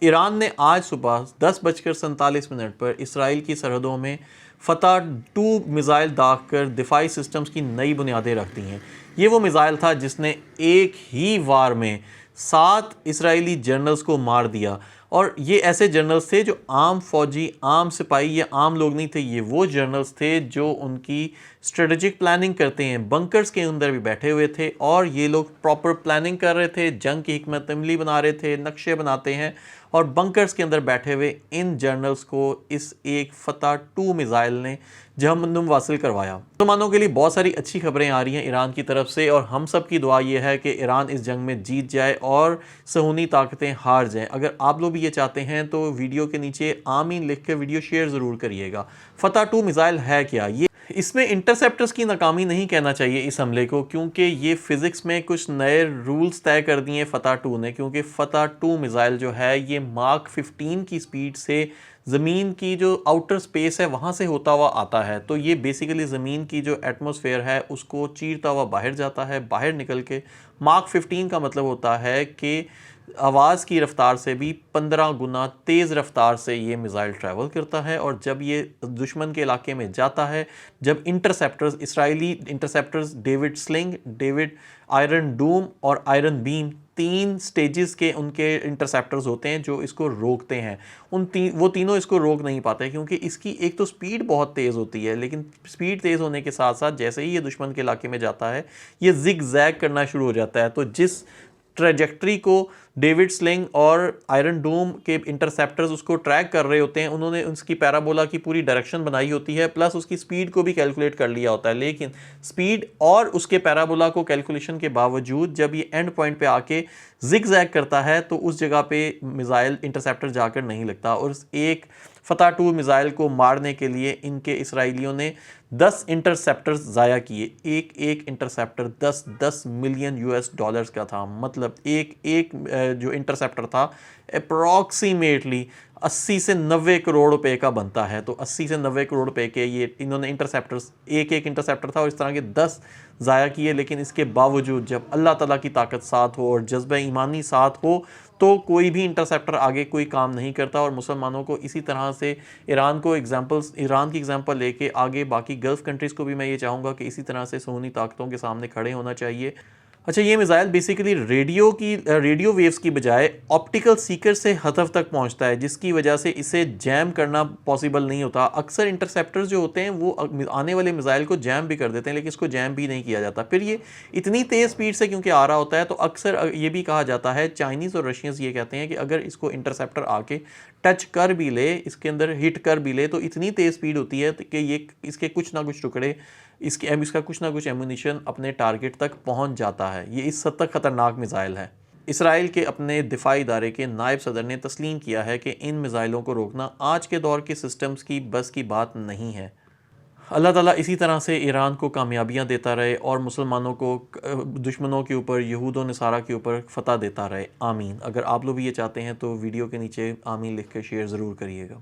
Iran ने आज सुबह 10:47 पर इसराइल की सरहदों में फतह 2 मिज़ाइल दाग कर दिफाई सिस्टम्स की नई बुनियादें रख दी हैं। ये वो मिज़ाइल था जिसने एक ही वार में 7 इसराइली जनरल्स को मार दिया, और ये ऐसे जनरल्स थे जो आम फौजी, आम सिपाही या आम लोग नहीं थे। ये वो जनरल्स थे जो उनकी स्ट्रेटेजिक प्लानिंग करते हैं, बंकर्स के अंदर भी बैठे हुए थे, और ये लोग प्रॉपर प्लानिंग कर रहे थे, जंग की हिकमत अमली बना रहे थे, नक्शे बनाते हैं, और बंकर्स के अंदर बैठे हुए इन जनरल्स को इस एक फतह 2 मिज़ाइल ने जहन्नुम वासिल करवाया। मुसलमानों के लिए बहुत सारी अच्छी खबरें आ रही हैं ईरान की तरफ से, और हम सब की दुआ ये है कि ईरान इस जंग में जीत जाए और सहूनी ताकतें हार जाएं। अगर आप लोग भी ये चाहते हैं तो वीडियो के नीचे आमीन लिख कर वीडियो शेयर ज़रूर करिएगा। फतह 2 मिज़ाइल है क्या? ये इसमें इंटरसेप्टर्स की नाकामी नहीं कहना चाहिए इस हमले को, क्योंकि ये फिज़िक्स में कुछ नए रूल्स तय कर दिए फतह 2 ने। क्योंकि फतह 2 मिज़ाइल जो है ये माक 15 की स्पीड से ज़मीन की जो आउटर स्पेस है वहाँ से होता हुआ आता है। तो ये बेसिकली ज़मीन की जो एटमॉस्फेयर है उसको चीरता हुआ बाहर जाता है। बाहर निकल के माक 15 का मतलब होता है कि आवाज़ की रफ्तार से भी 15 गुना तेज़ रफ्तार से ये मिज़ाइल ट्रैवल करता है। और जब ये दुश्मन के इलाके में जाता है, जब interceptors, Israeli interceptors David sling, David iron Doom और आयरन बीम, 3 स्टेजेस के उनके इंटरसेप्टर्स होते हैं जो इसको रोकते हैं। वो तीनों इसको रोक नहीं पाते, क्योंकि इसकी एक तो स्पीड बहुत तेज़ होती है, लेकिन स्पीड तेज़ होने के साथ साथ जैसे ही ये दुश्मन के इलाके में जाता है ये जिग जैग करना शुरू हो जाता है। तो जिस ट्रेजेक्ट्री को डेविड स्लिंग और आयरन डूम के इंटरसेप्टर्स उसको ट्रैक कर रहे होते हैं, उन्होंने उसकी पैराबोला की पूरी डायरेक्शन बनाई होती है, प्लस उसकी स्पीड को भी कैलकुलेट कर लिया होता है। लेकिन स्पीड और उसके पैराबोला को कैलकुलेशन के बावजूद जब ये एंड पॉइंट पे आके जिग जैग करता है तो उस जगह पे मिज़ाइल इंटरसेप्टर जाकर नहीं लगता। और एक फतह 2 मिज़ाइल को मारने के लिए इनके इसराइलियों ने 10 इंटरसेप्टर्स ज़ाया किए। एक एक इंटरसेप्टर 10 मिलियन यूएस डॉलर्स का था। मतलब एक एक जो इंटरसेप्टर था अप्रॉक्सीमेटली 80 से 90 करोड़ रुपए का बनता है। तो 80 से 90 करोड़ रुपए के ये इन्होंने इंटरसेप्टर्स, एक एक इंटरसेप्टर था और इस तरह के 10 ज़ाया किए। लेकिन इसके बावजूद जब अल्लाह ताला की ताकत साथ हो और जज्बा ईमानी साथ हो तो कोई भी इंटरसेप्टर आगे कोई काम नहीं करता। और मुसलमानों को इसी तरह से ईरान की एग्जांपल लेके आगे बाकी गल्फ़ कंट्रीज़ को भी मैं ये चाहूँगा कि इसी तरह से सूनी ताकतों के सामने खड़े होना चाहिए। अच्छा, ये मिज़ाइल बेसिकली रेडियो वेव्स की बजाय ऑप्टिकल सीकर से हदफ तक पहुंचता है, जिसकी वजह से इसे जैम करना पॉसिबल नहीं होता। अक्सर इंटरसेप्टर्स जो होते हैं वो आने वाले मिज़ाइल को जैम भी कर देते हैं, लेकिन इसको जैम भी नहीं किया जाता। फिर ये इतनी तेज़ स्पीड से क्योंकि आ रहा होता है, तो अक्सर ये भी कहा जाता है, चाइनीज़ और रशियंस ये कहते हैं कि अगर इसको इंटरसेप्टर आके टच कर भी ले, इसके अंदर हिट कर भी ले, तो इतनी तेज़ स्पीड होती है कि ये इसके कुछ ना कुछ टुकड़े, इसका कुछ ना कुछ एमुनिशन अपने टारगेट तक पहुंच जाता है। ये इस हद तक ख़तरनाक मिज़ाइल है। इसराइल के अपने दिफाई इदारे के नायब सदर ने तस्लीम किया है कि इन मिज़ाइलों को रोकना आज के दौर के सिस्टम्स की बस की बात नहीं है। अल्लाह ताला इसी तरह से ईरान को कामयाबियाँ देता रहे और मुसलमानों को दुश्मनों के ऊपर, यहूद व नसारा के ऊपर फ़तह देता रहे। आमीन। अगर आप लोग भी ये चाहते हैं तो वीडियो के नीचे आमीन लिख कर शेयर ज़रूर करिएगा।